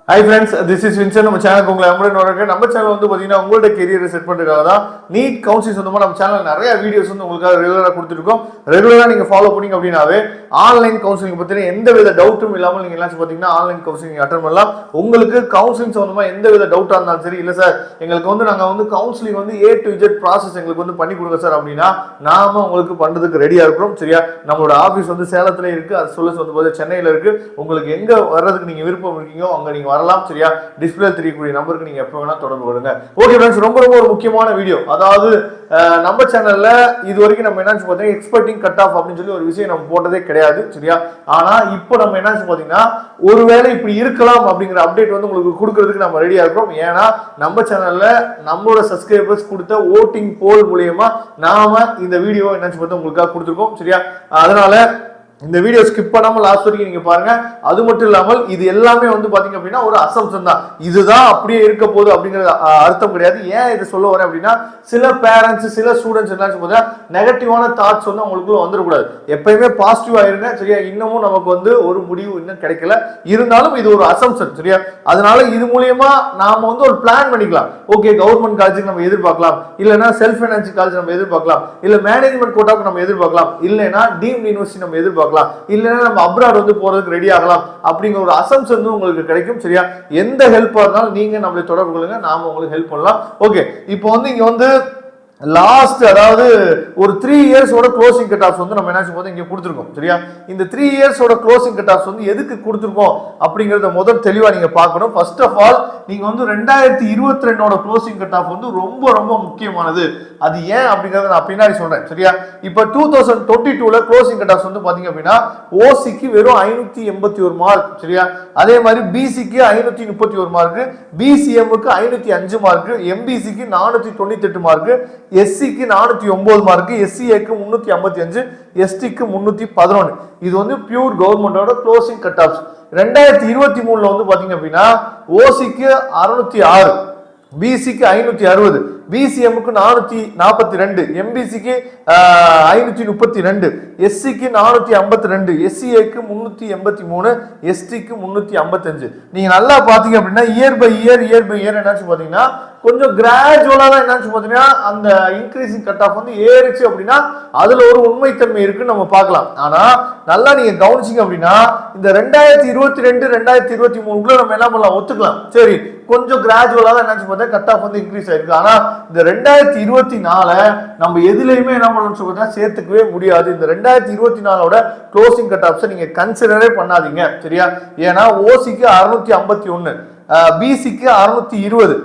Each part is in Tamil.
Hi friends, this is Vincent. நம்ம சேனலுக்கு உங்களை அன்புடன் வரவேற்கிறேன். நம்ம சேனல் வந்து பாத்தீங்கன்னா உங்களோட கெரியரை செட் பண்றதுக்காக தான் நீட் கவுன்சிலிங் சொந்தமா நம்ம சேனல்ல நிறைய வீடியோஸ் வந்து உங்களுக்காக ரெகுலரா கொடுத்துருக்கோம். ரெகுலரா நீங்க ஃபாலோ பண்ணீங்க அப்படின்னாவே ஆன்லைன் கவுன்சிலிங் பத்தின எந்தவித டவுட்டும் இல்லாமல் நீங்க எல்லாம் பாத்தீங்கன்னா ஆன்லைன் கவுன்சிலிங் அட்டெண்ட் பண்ணலாம். உங்களுக்கு கவுன்சிலிங் சொந்தமா எந்தவித டவுட்டா இருந்தாலும் சரி, இல்ல சார் எங்களுக்கு வந்து நாங்க வந்து கவுன்சிலிங் வந்து A to Z ப்ராசஸ் எங்களுக்கு வந்து பண்ணி கொடுங்க சார் அப்படின்னா நாம உங்களுக்கு பண்றதுக்கு ரெடியா இருக்கிறோம். சரியா, நம்மளோட ஆபீஸ் வந்து சேலத்துல இருக்கு, அது சொல்ல சென்னையில இருக்கு. உங்களுக்கு எங்க வர்றதுக்கு நீங்க விருப்பம் இருக்கீங்களோ அங்க நீங்க வரலாம். சரியா, டிஸ்பிளே தெரியக்கூடிய நம்பருக்கு நீங்க எப்ப வேணா தொடர்பு கொள்ளுங்க. ஓகே फ्रेंड्स, ரொம்ப ஒரு முக்கியமான வீடியோ. அதாவது நம்ம சேனல்ல இது வரைக்கும் நம்ம என்னன்னு பாத்தீங்கன்னா எக்ஸ்பெக்டிங் கட் ஆஃப் அப்படின்னு சொல்லி ஒரு விஷயம் நம்ம போட்டதே கிடையாது. சரியா, ஆனா இப்போ நம்ம என்னன்னு பாத்தீங்கன்னா ஒருவேளை இப்படி இருக்கலாம் அப்படிங்கிற அப்டேட் வந்து உங்களுக்கு கொடுக்கறதுக்கு நம்ம ரெடியா இருக்கிறோம். ஏன்னா நம்ம சேனல்ல நம்மளோட சப்ஸ்கிரைபர்ஸ் கொடுத்த ஓட்டிங் போல் மூலியமா நாம இந்த வீடியோ என்னன்னு பார்த்தா உங்களுக்காக கொடுத்துருக்கோம். சரியா, அதனால இந்த வீடியோ ஸ்கிப் பண்ணாம லாஸ்ட் வரைக்கும் நீங்க பாருங்க. அது மட்டும் இல்லாமல் இது எல்லாமே வந்து பாத்தீங்க அப்படின்னா ஒரு அசம்ப்ஷன் தான், இதுதான் அப்படியே இருக்க போகுது அப்படிங்கிற அர்த்தம் கிடையாது. ஏன் இதை சொல்ல வரேன் அப்படின்னா சில பேரண்ட்ஸ் சில ஸ்டூடெண்ட்ஸ் என்ன நெகட்டிவான தாட்ஸ் வந்து அவங்களுக்குள்ள வந்துடக்கூடாது. எப்பயுமே பாசிட்டிவா இருங்க. சரியா, இன்னமும் நமக்கு வந்து ஒரு முடிவு இன்னும் கிடைக்கல, இருந்தாலும் இது ஒரு அசம்ப்ஷன். சரியா, அதனால இது மூலியமா நாம வந்து ஒரு பிளான் பண்ணிக்கலாம். ஓகே, கவர்மெண்ட் காலேஜுக்கு நம்ம எதிர்பார்க்கலாம், இல்லைன்னா செல்ஃப் ஃபைனான்சிங் காலேஜ் நம்ம எதிர்பார்க்கலாம், இல்ல மேனேஜ்மெண்ட் கோட்டாவுக்கு நம்ம எதிர்பார்க்கலாம், இல்லைன்னா டீம்ட் யூனிவர்சிட்டி நம்ம எதிர்பார்க்கலாம், இல்லைன்னா நம்ம அப்ராட் வந்து போறதுக்கு ரெடி ஆகலாம் அப்படிங்கிற ஒரு அசம்ப்ஷன் வந்து உங்களுக்கு கிடைக்கும். சரியா, எந்த ஹெல்ப்பா இருந்தாலும் நீங்க நம்மளை தொடர்பு கொள்ளுங்க, நாம உங்களுக்கு ஹெல்ப் பண்ணலாம். ஓகே, இப்போ வந்து இங்க வந்து லாஸ்ட் அதாவது ஒரு 3 இயர்ஸோட க்ளோசிங் கட் ஆஃப்ஸ் வந்து நம்ம என்ன செய்வோம் இங்க கொடுத்துருக்கோம். சரியா, இந்த 3 இயர்ஸோட க்ளோசிங் கட் ஆஃப்ஸ் வந்து எதுக்கு கொடுத்துருக்கோம் அப்படிங்கறத முதல் தெளிவா நீங்க பார்க்கணும். ஃபர்ஸ்ட் ஆஃப் ஆல் நீங்க வந்து 2022ஓட க்ளோசிங் கட் ஆஃப் வந்து ரொம்ப ரொம்ப முக்கியமானது. அது ஏன் அப்படிங்கறத நான் பின்னாடி சொல்றேன். சரியா, இப்போ 2022ல க்ளோசிங் கட் ஆஃப்ஸ் வந்து பாத்தீங்க அப்படின்னா ஓசிக்கு வெறும் 581 மார்க். சரியா, அதே மாதிரி பிசிக்கு 531 மார்க், பிசிஎம்க்கு 505 மார்க், எம்பிசிக்கு 498 மார்க், எஸ்சிக்கு 409 மார்க், எஸ்சிஏக்கு 355, எஸ்டிக்கு 311. இது வந்து பியூர் கவர்மெண்டோட க்ளோசிங் கட் ஆஃப்ஸ். 2023ல வந்து பாத்தீங்க அப்படின்னா ஓசிக்கு 606, பிசிக்கு 560, பிசிஎம்க்கு 442, எம்பிசிக்கு 532, எஸ்சிக்கு 452, எஸ்சிஏக்கு 383, எஸ்டிக்கு 355. நீங்க நல்லா பாத்தீங்க அப்படின்னா இயர் பை இயர் என்னாச்சு பாத்தீங்கன்னா கொஞ்சம் கிராஜுவலா தான் என்னாச்சு பாத்தீங்கன்னா அந்த இன்க்ரீசிங் கட் ஆஃப் வந்து ஏறிச்சு அப்படின்னா அதுல ஒரு உண்மைத்தன்மை இருக்குன்னு நம்ம பார்க்கலாம். ஆனா நல்லா நீங்க கவனிச்சிங்க அப்படின்னா இந்த 2022 2023 நம்ம என்ன பண்ணலாம் ஒத்துக்கலாம். சரி, கொஞ்சம் கிராஜுவலா தான் என்னாச்சு பார்த்தா கட் ஆஃப் வந்து இன்க்ரீஸ் ஆயிருக்கு. ஆனா இந்த 2024 நம்ம எதுலையுமே என்ன பண்ணணும்னு சொல்றா சேர்த்துக்கவே முடியாது. இந்த 2024ஓட க்ளோசிங் கட் ஆஃப்ஸை நீங்க கன்சிடரே பண்ணாதீங்க. சரியா, ஏன்னா ஓசிக்கு 651, பிசிக்கு 620,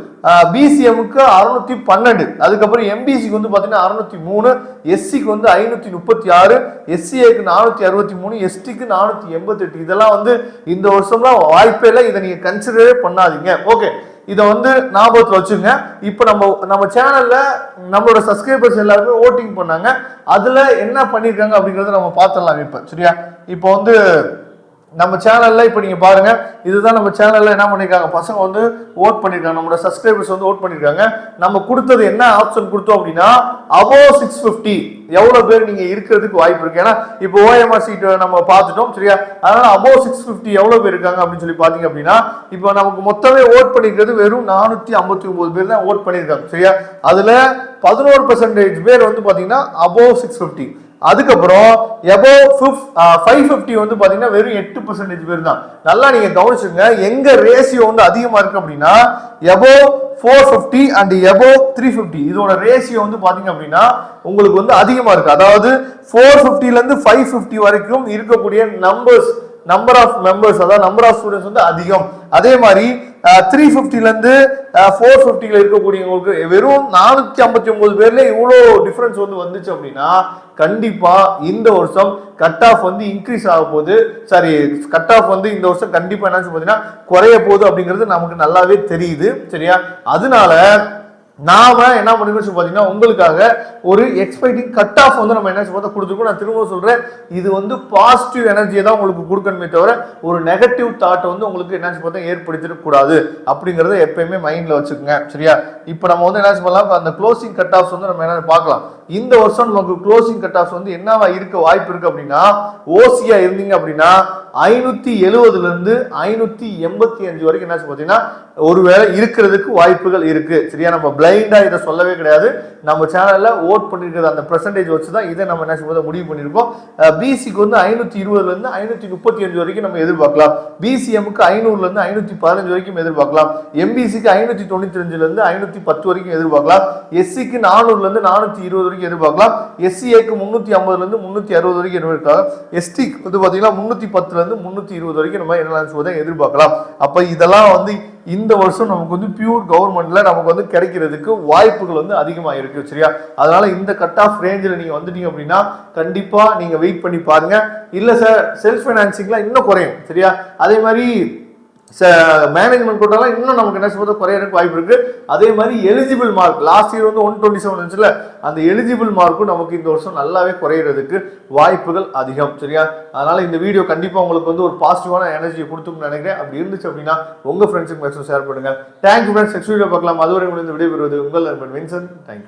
பிசிஎம்க்கு 612, அதுக்கப்புறம் எம்பிசிக்கு வந்து பாத்தீங்கன்னா 603, எஸ்சிக்கு வந்து 536, எஸ்சிஏக்கு 463, எஸ்டிக்கு 488. இதெல்லாம் வந்து இந்த வருஷம்லாம் வாய்ப்பே இல்லை, இதை நீங்க கன்சிடரே பண்ணாதீங்க. ஓகே, இதை வந்து ஞாபகத்தில் வச்சுங்க. இப்போ நம்ம சேனல்ல நம்மளோட சப்ஸ்கிரைபர்ஸ் எல்லாருமே ஓட்டிங் பண்ணாங்க, அதுல என்ன பண்ணிருக்காங்க அப்படிங்கறத நம்ம பார்த்துடலாம். இப்ப சரியா, இப்போ வந்து நம்ம சேனல்ல இப்ப நீங்க பாருங்க, இதுதான் நம்ம சேனல்ல என்ன பண்ணிருக்காங்க, பசங்க வந்து ஓட் பண்ணிருக்காங்க, நம்மளோட சப்ஸ்கிரைபர்ஸ் வந்து ஓட் பண்ணிருக்காங்க. நம்ம கொடுத்தது என்ன ஆப்ஷன் கொடுத்தோம் அப்படின்னா above 650 எவ்வளவு பேர் நீங்க இருக்கிறதுக்கு வாய்ப்பு இருக்கு. ஏன்னா இப்போ ஓஎம்ஆர் சீட் நம்ம பார்த்துட்டோம். சரியா, அதனால above 650 எவ்வளவு பேர் இருக்காங்க அப்படின்னு சொல்லி பாத்தீங்க அப்படின்னா இப்போ நமக்கு மொத்தமே ஓட் பண்ணிருக்கிறது வெறும் 459 பேர் தான் ஓட் பண்ணிருக்காங்க. சரியா, அதுல 11% பேர் வந்து பாத்தீங்கன்னா above 650. அதுக்கப்புறம் above 550 வந்து பாத்தீங்கன்னா வெறும் 8% பேர் தான். நல்லா நீங்க கவனிச்சுங்க, எங்க ரேஷியோ வந்து அதிகமா இருக்கு அப்படின்னா above 450 and above 350 இதோட ரேஷியோ வந்து பாத்தீங்க அப்படின்னா உங்களுக்கு வந்து அதிகமா இருக்கு. அதாவது 450ல இருந்து 550 வரைக்கும் இருக்கக்கூடிய நம்பர் ஆஃப் மெம்பர்ஸ், அதாவது நம்பர் ஆஃப் ஸ்டூடெண்ட்ஸ் வந்து அதிகம். அதே மாதிரி 350ல இருந்து 450ல இருக்கக்கூடியவங்களுக்கு வெறும் 459 பேர்ல இவ்வளவு டிஃபரன்ஸ் வந்து வந்துச்சு அப்படின்னா கண்டிப்பா இந்த வருஷம் கட் ஆஃப் வந்து இன்க்ரீஸ் ஆக போகுது. சாரி, கட் ஆஃப் வந்து இந்த வருஷம் கண்டிப்பா என்ன பாத்தீங்கன்னா குறைய போகுது அப்படிங்கிறது நமக்கு நல்லாவே தெரியுது. சரியா, அதனால நாம என்ன பண்ணிருக்கோம் பாத்தீங்கன்னா உங்களுக்காக ஒரு எக்ஸ்பெக்டிங் கட் ஆஃப் வந்து நம்ம என்ன பார்த்தா கொடுத்துருக்கோம். நான் திரும்ப சொல்றேன், இது வந்து பாசிட்டிவ் எனர்ஜியை தான் உங்களுக்கு கொடுக்கணுமே தவிர ஒரு நெகட்டிவ் தாட் வந்து உங்களுக்கு என்ன பார்த்தா ஏற்படுத்திட கூடாது அப்படிங்கறத எப்பயுமே மைண்ட்ல வச்சுக்கோங்க. சரியா, இப்போ நம்ம வந்து என்ன பண்ணலாம், அந்த க்ளோசிங் கட் ஆஃப்ஸ் வந்து நம்ம என்ன பார்க்கலாம். இந்த வருஷம் நமக்கு க்ளோசிங் கட் ஆஃப்ஸ் வந்து என்னவா இருக்க வாய்ப்பு இருக்கு அப்படின்னா ஓசியா இருந்தீங்க அப்படின்னா 570 இருந்து 585 வரைக்கும் என்ன பார்த்தீங்கன்னா ஒருவேளை இருக்கிறதுக்கு வாய்ப்புகள் இருக்கு. சரியா, நம்ம பிளைண்டா இதை சொல்லவே கிடையாது. நம்ம சேனல்ல ஓட் பண்ணிருக்கிறது அந்த பெர்சன்டேஜ் வச்சு தான் இதை நம்ம என்ன செய்வோம் முடிவு பண்ணிருக்கோம். பிசிக்கு வந்து 520 இருந்து 535 வரைக்கும் நம்ம எதிர்பார்க்கலாம். பிசிஎம்க்கு 500 இருந்து 515 வரைக்கும் எதிர்பார்க்கலாம். எம்பிசிக்கு 595 இருந்து 510 வரைக்கும் எதிர்பார்க்கலாம். எஸ்சிக்கு 400 இருந்து 420 வரைக்கும் எதிர்பார்க்கலாம். எஸ்சிஏக்கு 350 இருந்து 360 வரைக்கும் எதிர்பார்க்கலாம். எஸ்டிக்கு வந்து பாத்தீங்கன்னா 310 இருந்து 320 வரைக்கும் நம்ம என்ன எதிர்பார்க்கலாம். அப்ப இதெல்லாம் வந்து இந்த வருஷம் நமக்கு வந்து பியூர் கவர்மெண்ட்ல நமக்கு வந்து கிடைக்கிறதுக்கு வாய்ப்புகள் வந்து அதிகமா இருக்கு. சரியா, அதனால இந்த கட் ஆஃப் ரேஞ்சில் நீங்க வந்துட்டீங்க அப்படின்னா கண்டிப்பா நீங்க வெயிட் பண்ணி பாருங்க. இல்ல சார் செல்ஃப் ஃபைனான்சிங்லாம் இன்னும் குறையும். சரியா, அதே மாதிரி மேனேஜ்மெண்ட் கோட்டாலாம் இன்னும் நமக்கு என்ன சொல்றது குறையறதுக்கு வாய்ப்பு இருக்கு. அதே மாதிரி எலிஜிபிள் மார்க் லாஸ்ட் இயர் வந்து 127 இருந்துச்சுல, அந்த எலிஜிபிள் மார்க்கும் நமக்கு இந்த வருஷம் நல்லாவே குறையிறதுக்கு வாய்ப்புகள் அதிகம். சரியா, அதனால இந்த வீடியோ கண்டிப்பா உங்களுக்கு வந்து ஒரு பாசிட்டிவான எனர்ஜியை கொடுத்துன்னு நினைக்கிறேன். அப்படி இருந்துச்சு அப்படின்னா உங்க ஃப்ரெண்ட்ஸுக்கு மேக்ஸிமம் ஷேர் பண்ணுங்க. Thank you friends. நெக்ஸ்ட் வீடியோ பார்க்கலாம். அதுவரை இந்த விடைபெறுவது உங்கள் நண்பன் வின்சென்ட். தேங்க்யூ.